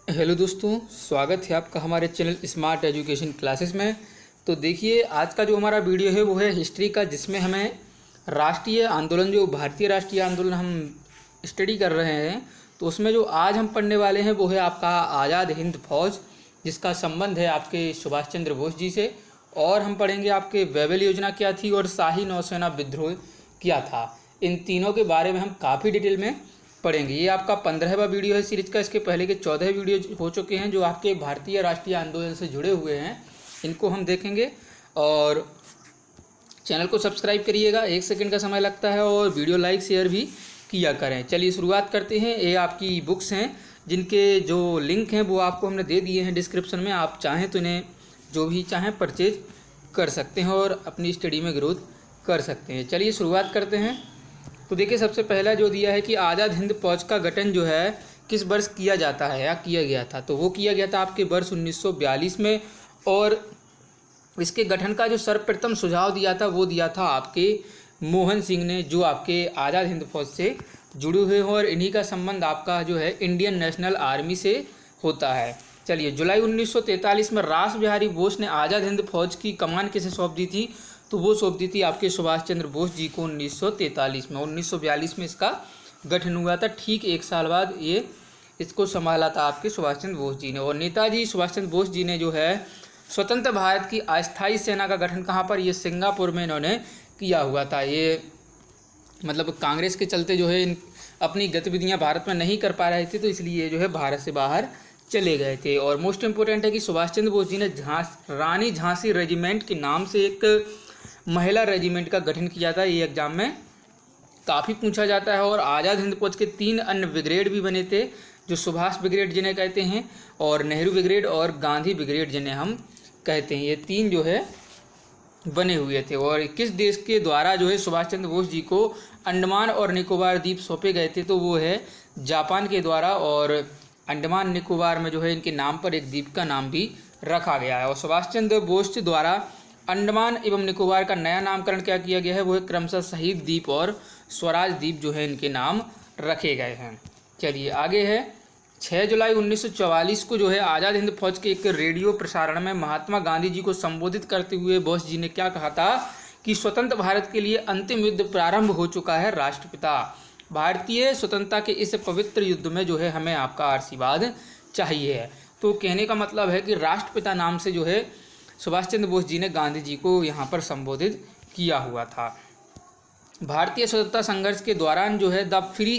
Hello दोस्तों, स्वागत है आपका हमारे चैनल स्मार्ट एजुकेशन क्लासेस में। तो देखिए, आज का जो हमारा वीडियो है वो है हिस्ट्री का, जिसमें हमें राष्ट्रीय आंदोलन, जो भारतीय राष्ट्रीय आंदोलन हम स्टडी कर रहे हैं, तो उसमें जो आज हम पढ़ने वाले हैं वो है आपका आज़ाद हिंद फौज, जिसका संबंध है आपके सुभाष चंद्र बोस जी से। और हम पढ़ेंगे आपके वेवेल योजना क्या थी और शाही नौसेना विद्रोह क्या था। इन तीनों के बारे में हम काफ़ी डिटेल में पढ़ेंगे। ये आपका 15वां वीडियो है सीरीज का। इसके पहले के 14 वीडियो हो चुके हैं जो आपके भारतीय राष्ट्रीय आंदोलन से जुड़े हुए हैं, इनको हम देखेंगे। और चैनल को सब्सक्राइब करिएगा, 1 सेकंड का समय लगता है, और वीडियो लाइक शेयर भी किया करें। चलिए शुरुआत करते हैं। ये आपकी बुक्स हैं जिनके जो लिंक हैं वो आपको हमने दे दिए हैं डिस्क्रिप्शन में। आप चाहें तो इन्हें जो भी चाहें परचेज कर सकते हैं और अपनी स्टडी में ग्रोथ कर सकते हैं। चलिए शुरुआत करते हैं। तो देखिए, सबसे पहला जो दिया है कि आज़ाद हिंद फौज का गठन जो है किस वर्ष किया जाता है या किया गया था, तो वो किया गया था आपके वर्ष 1942 में। और इसके गठन का जो सर्वप्रथम सुझाव दिया था वो दिया था आपके मोहन सिंह ने, जो आपके आज़ाद हिंद फौज से जुड़े हुए हैं, और इन्हीं का संबंध आपका जो है इंडियन नेशनल आर्मी से होता है। चलिए, जुलाई 1943 में रास बिहारी बोस ने आज़ाद हिंद फौज की कमान किसे सौंप दी थी, तो वो सौंप दी थी आपके सुभाष चंद्र बोस जी को 1943 में। 1942 में इसका गठन हुआ था। ठीक 1 साल बाद ये इसको संभाला था आपके सुभाष चंद्र बोस जी ने। और नेताजी सुभाष चंद्र बोस जी ने जो है स्वतंत्र भारत की अस्थायी सेना का गठन कहाँ पर, ये सिंगापुर में इन्होंने किया हुआ था। ये मतलब कांग्रेस के चलते जो है अपनी गतिविधियाँ भारत में नहीं कर पा रहे थे, तो इसलिए ये जो है भारत से बाहर चले गए थे। और मोस्ट इम्पोर्टेंट है कि सुभाष चंद्र बोस जी ने रानी झांसी रेजिमेंट के नाम से एक महिला रेजिमेंट का गठन किया था। ये एग्जाम में काफ़ी पूछा जाता है। और आज़ाद हिंद फौज के 3 अन्य ब्रिगेड भी बने थे, जो सुभाष ब्रिगेड जिन्हें कहते हैं, और नेहरू ब्रिगेड और गांधी ब्रिगेड जिन्हें हम कहते हैं। ये 3 जो है बने हुए थे। और किस देश के द्वारा जो है सुभाष चंद्र बोस जी को अंडमान और निकोबार द्वीप सौंपे गए थे, तो वो है जापान के द्वारा। और अंडमान निकोबार में जो है इनके नाम पर एक द्वीप का नाम भी रखा गया है। और सुभाष चंद्र बोस द्वारा अंडमान एवं निकोबार का नया नामकरण क्या किया गया है, वो है क्रमशः शहीद द्वीप और स्वराज द्वीप जो है इनके नाम रखे गए हैं। चलिए आगे है। 6 जुलाई 1944 को जो है आज़ाद हिंद फौज के एक रेडियो प्रसारण में महात्मा गांधी जी को संबोधित करते हुए बोस जी ने क्या कहा था कि स्वतंत्र भारत के लिए अंतिम युद्ध प्रारंभ हो चुका है राष्ट्रपिता। भारतीय स्वतंत्रता के इस पवित्र युद्ध में जो है हमें आपका आशीर्वाद चाहिए। तो कहने का मतलब है कि राष्ट्रपिता नाम से जो है सुभाष चंद्र बोस जी ने गांधी जी को यहाँ पर संबोधित किया हुआ था। भारतीय स्वतंत्रता संघर्ष के दौरान जो है द फ्री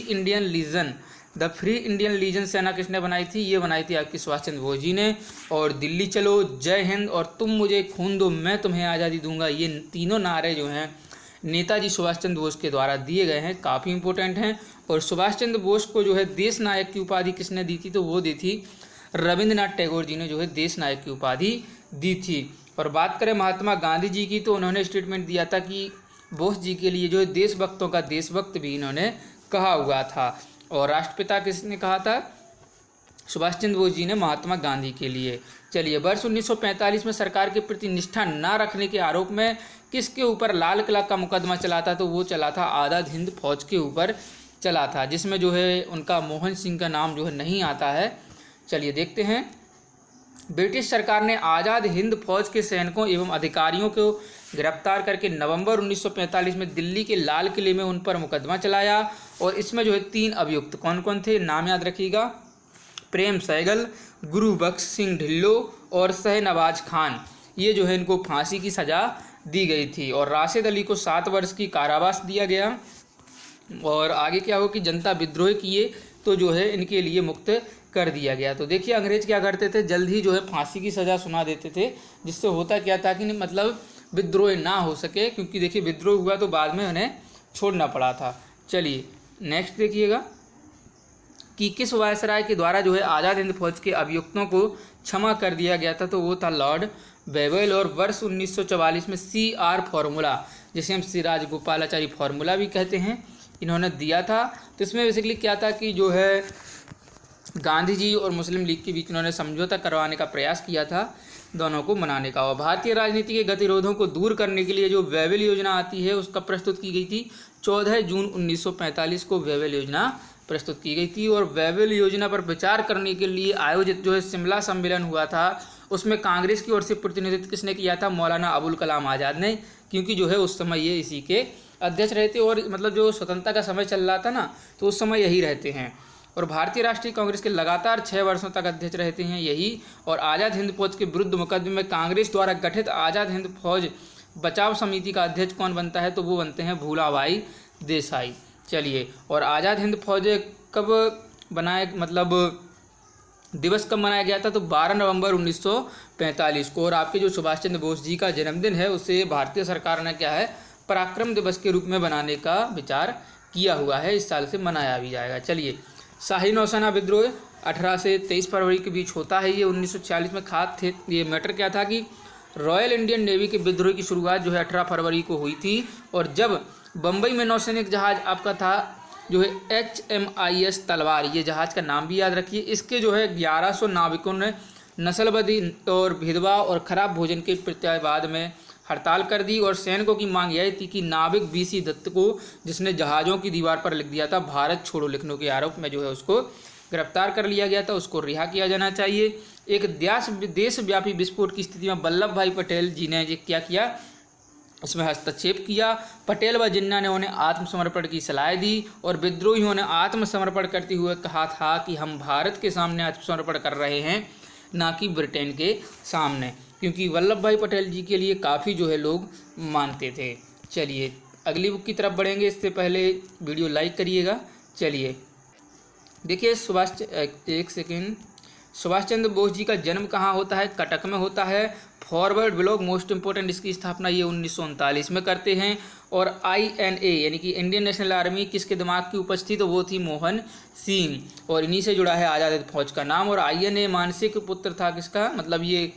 इंडियन लीजन सेना किसने बनाई थी, ये बनाई थी आपकी सुभाष चंद्र बोस जी ने। और दिल्ली चलो, जय हिंद और तुम मुझे खून दो मैं तुम्हें आज़ादी दूंगा, ये तीनों नारे जो हैं नेताजी सुभाष चंद्र बोस के द्वारा दिए गए हैं, काफ़ी इंपॉर्टेंट हैं। और सुभाष चंद्र बोस को जो है देश नायक की उपाधि किसने दी थी, तो वो दी थी रविंद्रनाथ टैगोर जी ने जो है देश नायक की उपाधि दी थी। और बात करें महात्मा गांधी जी की, तो उन्होंने स्टेटमेंट दिया था कि बोस जी के लिए जो है देशभक्तों का देशभक्त भी इन्होंने कहा हुआ था। और राष्ट्रपिता किसने कहा था, सुभाष चंद्र बोस जी ने महात्मा गांधी के लिए। चलिए, वर्ष 1945 में सरकार के प्रति निष्ठा न रखने के आरोप में किसके ऊपर लाल किला का मुकदमा चला था, तो वो चला था आज़ाद हिंद फौज के ऊपर चला था, जिसमें जो है उनका मोहन सिंह का नाम जो है नहीं आता है। चलिए देखते हैं। ब्रिटिश सरकार ने आज़ाद हिंद फौज के सैनिकों एवं अधिकारियों को गिरफ्तार करके नवंबर 1945 में दिल्ली के लाल किले में उन पर मुकदमा चलाया। और इसमें जो है 3 अभियुक्त कौन कौन थे, नाम याद रखिएगा, प्रेम सहगल, गुरुबख्श सिंह ढिल्लो और शहनवाज खान। ये जो है इनको फांसी की सज़ा दी गई थी। और राशिद अली को 7 वर्ष की कारावास दिया गया। और आगे क्या हो कि जनता विद्रोह किए तो जो है इनके लिए मुक्त कर दिया गया। तो देखिए, अंग्रेज क्या करते थे, जल्द ही जो है फांसी की सज़ा सुना देते थे, जिससे होता क्या था कि मतलब विद्रोह ना हो सके, क्योंकि देखिए विद्रोह हुआ तो बाद में उन्हें छोड़ना पड़ा था। चलिए नेक्स्ट देखिएगा कि किस वायसराय के द्वारा जो है आज़ाद हिंद फौज के अभियुक्तों को क्षमा कर दिया गया था, तो वो था लॉर्ड वेवेल। और वर्ष 1944 में CR फॉर्मूला, जिसे हम श्री राजगोपालाचारी फॉर्मूला भी कहते हैं, इन्होंने दिया था। तो इसमें बेसिकली क्या था कि जो है गांधी जी और मुस्लिम लीग के बीच उन्होंने समझौता करवाने का प्रयास किया था, दोनों को मनाने का। और भारतीय राजनीति के गतिरोधों को दूर करने के लिए जो वेवेल योजना आती है उसका प्रस्तुत की गई थी। 14 जून 1945 को वेवेल योजना प्रस्तुत की गई थी। और वेबल योजना पर विचार करने के लिए आयोजित जो है शिमला सम्मेलन हुआ था, उसमें कांग्रेस की ओर से प्रतिनिधित्व किसने किया था? मौलाना अबुल कलाम आज़ाद ने, क्योंकि जो है उस समय ये इसी के अध्यक्ष रहते। और मतलब जो स्वतंत्रता का समय चल रहा था ना, तो उस समय यही रहते हैं। और भारतीय राष्ट्रीय कांग्रेस के लगातार 6 वर्षों तक अध्यक्ष रहते हैं यही। और आज़ाद हिंद फौज के विरुद्ध मुकदमे में कांग्रेस द्वारा गठित आज़ाद हिंद फौज बचाव समिति का अध्यक्ष कौन बनता है? तो वो बनते हैं भूलाभाई देसाई। चलिए, और आज़ाद हिंद फौज कब बनाए, मतलब दिवस कब मनाया गया था? तो 12 नवंबर 1945 को। और आपके जो सुभाष चंद्र बोस जी का जन्मदिन है, उसे भारतीय सरकार ने क्या है, पराक्रम दिवस के रूप में बनाने का विचार किया हुआ है। इस साल से मनाया भी जाएगा। चलिए, शाही नौसेना विद्रोह 18 से 23 फरवरी के बीच होता है। ये 1946 में खास थे। ये मैटर क्या था कि रॉयल इंडियन नेवी के विद्रोह की शुरुआत जो है 18 फरवरी को हुई थी। और जब बम्बई में नौसैनिक जहाज़ आपका था जो है HMIS तलवार, ये जहाज़ का नाम भी याद रखिए। इसके जो है 1100 नाविकों ने नस्लबदी और भेदभाव और खराब भोजन के प्रतिवाद में हड़ताल कर दी। और सैनिकों की मांग यह थी कि नाविक BC दत्त को, जिसने जहाज़ों की दीवार पर लिख दिया था भारत छोड़ो लिखने के आरोप में, जो है उसको गिरफ्तार कर लिया गया था, उसको रिहा किया जाना चाहिए। एक देशव्यापी विस्फोट की स्थिति में वल्लभ भाई पटेल जी ने क्या किया, इसमें हस्तक्षेप किया। पटेल व जिन्ना ने उन्हें आत्मसमर्पण की सलाह दी। और विद्रोहियों ने आत्मसमर्पण करते हुए कहा था कि हम भारत के सामने आत्मसमर्पण कर रहे हैं, ना कि ब्रिटेन के सामने, क्योंकि वल्लभ भाई पटेल जी के लिए काफ़ी जो है लोग मानते थे। चलिए, अगली बुक की तरफ बढ़ेंगे, इससे पहले वीडियो लाइक करिएगा। चलिए देखिए, सुभाष चंद्र बोस जी का जन्म कहाँ होता है? कटक में होता है। फॉरवर्ड ब्लॉक मोस्ट इंपॉर्टेंट, इसकी स्थापना ये 1939 में करते हैं। और INA यानी कि इंडियन नेशनल आर्मी किसके दिमाग की उपज थी? तो वो थी मोहन सिंह। और इन्हीं से जुड़ा है आज़ाद हिंद फौज का नाम। और INA मानसिक पुत्र था किसका, मतलब ये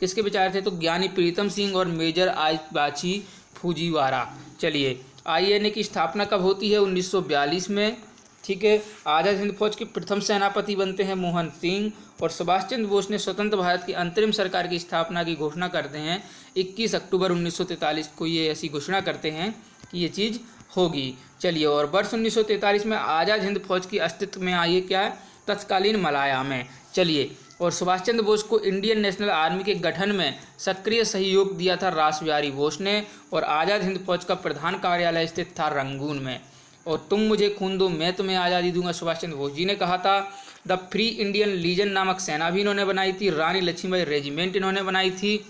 किसके विचार थे? तो ज्ञानी प्रीतम सिंह और मेजर आइबाची फूजीवारा। चलिए, INA की स्थापना कब होती है? 1942 में। ठीक है। आज़ाद हिंद फौज के प्रथम सेनापति बनते हैं मोहन सिंह। और सुभाष चंद्र बोस ने स्वतंत्र भारत की अंतरिम सरकार की स्थापना की घोषणा करते हैं 21 अक्टूबर 1943 को। ये ऐसी घोषणा करते हैं कि ये चीज़ होगी। चलिए, और वर्ष 1943 में आज़ाद हिंद फौज की अस्तित्व में आई है क्या है? तत्कालीन मलाया में। चलिए, और सुभाष चंद्र बोस को इंडियन नेशनल आर्मी के गठन में सक्रिय सहयोग दिया था रास बिहारी बोस ने। और आज़ाद हिंद फौज का प्रधान कार्यालय स्थित था रंगून में। और तुम मुझे खून दो मैं तुम्हें आज़ादी दूंगा, सुभाष चंद्र बोस जी ने कहा था। द फ्री इंडियन लीजन नामक सेना भी इन्होंने बनाई थी। रानी लक्ष्मीबाई रेजिमेंट इन्होंने बनाई थी।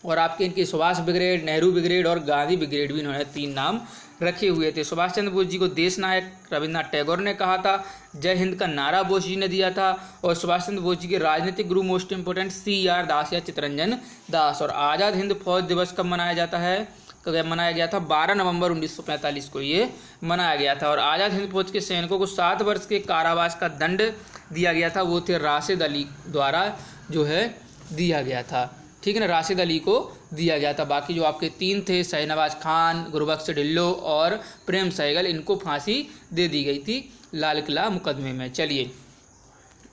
और आपके इनके सुभाष ब्रिगेड, नेहरू ब्रिगेड और गांधी ब्रिगेड भी इन्होंने 3 नाम रखे हुए थे। सुभाष चंद्र बोस जी को देश नायक रविन्द्रनाथ टैगोर ने कहा था। जय हिंद का नारा बोस जी ने दिया था। और सुभाष चंद्र बोस जी के राजनीतिक गुरु मोस्ट इंपोर्टेंट CR दास या चित्तरंजन दास। और आज़ाद हिंद फौज दिवस कब मनाया जाता है? मनाया गया था 12 नवंबर 1945 को ये मनाया गया था। और आज़ाद हिंद फौज के सैनिकों को 7 वर्ष के कारावास का दंड दिया गया था। वो थे राशिद अली द्वारा जो है दिया गया था। ठीक है ना, राशिद अली को दिया गया था। बाकी जो आपके 3 थे, शहनवाज खान, गुरबख्श ढिल्लो और प्रेम सहगल, इनको फांसी दे दी गई थी लाल किला मुकदमे में। चलिए,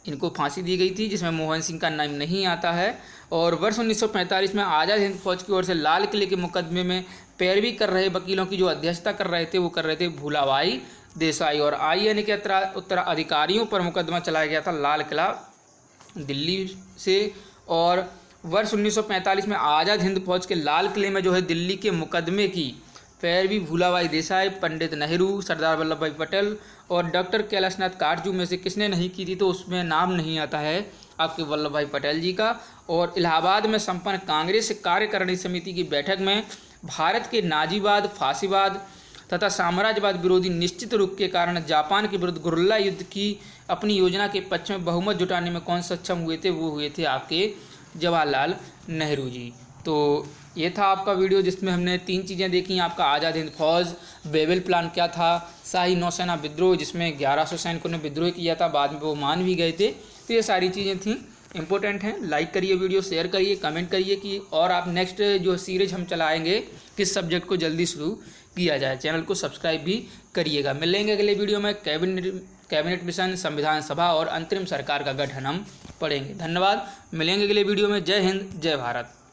इनको फांसी दी गई थी, जिसमें मोहन सिंह का नाम नहीं आता है। और वर्ष 1945 में आज़ाद हिंद फौज की ओर से लाल किले के मुकदमे में पैरवी कर रहे वकीलों की जो अध्यक्षता कर रहे थे, वो कर रहे थे भूलाभाई देसाई। और INA के उत्तराधिकारियों पर मुकदमा चलाया गया था लाल किला दिल्ली से। और वर्ष 1945 में आज़ाद हिंद फौज के लाल किले में जो है दिल्ली के मुकदमे की पैरवी भूलाभाई देसाई, पंडित नेहरू, सरदार वल्लभ भाई पटेल और डॉक्टर कैलाशनाथ काटजू में से किसने नहीं की थी? तो उसमें नाम नहीं आता है आपके वल्लभ भाई पटेल जी का। और इलाहाबाद में संपन्न कांग्रेस कार्यकारिणी समिति की बैठक में भारत के नाजीवाद, फासीवाद तथा साम्राज्यवाद विरोधी निश्चित रुख के कारण जापान के विरुद्ध गुरिल्ला युद्ध की अपनी योजना के पक्ष में बहुमत जुटाने में कौन सक्षम हुए थे? वो हुए थे आपके जवाहरलाल नेहरू जी। तो ये था आपका वीडियो, जिसमें हमने 3 चीज़ें देखी। आपका आज़ाद हिंद फौज, बेबल प्लान क्या था, शाही नौसेना विद्रोह जिसमें 1100 सैनिकों ने विद्रोह किया था, बाद में वो मान भी गए थे। तो ये सारी चीज़ें थी, इंपॉर्टेंट हैं। लाइक करिए वीडियो, शेयर करिए, कमेंट करिए कि और आप नेक्स्ट जो सीरीज हम चलाएंगे किस सब्जेक्ट को जल्दी शुरू किया जाए। चैनल को सब्सक्राइब भी करिएगा। मिलेंगे अगले वीडियो में। कैबिनेट मिशन, संविधान सभा और अंतरिम सरकार का गठन हम पढ़ेंगे। धन्यवाद। मिलेंगे अगले वीडियो में। जय हिंद, जय भारत।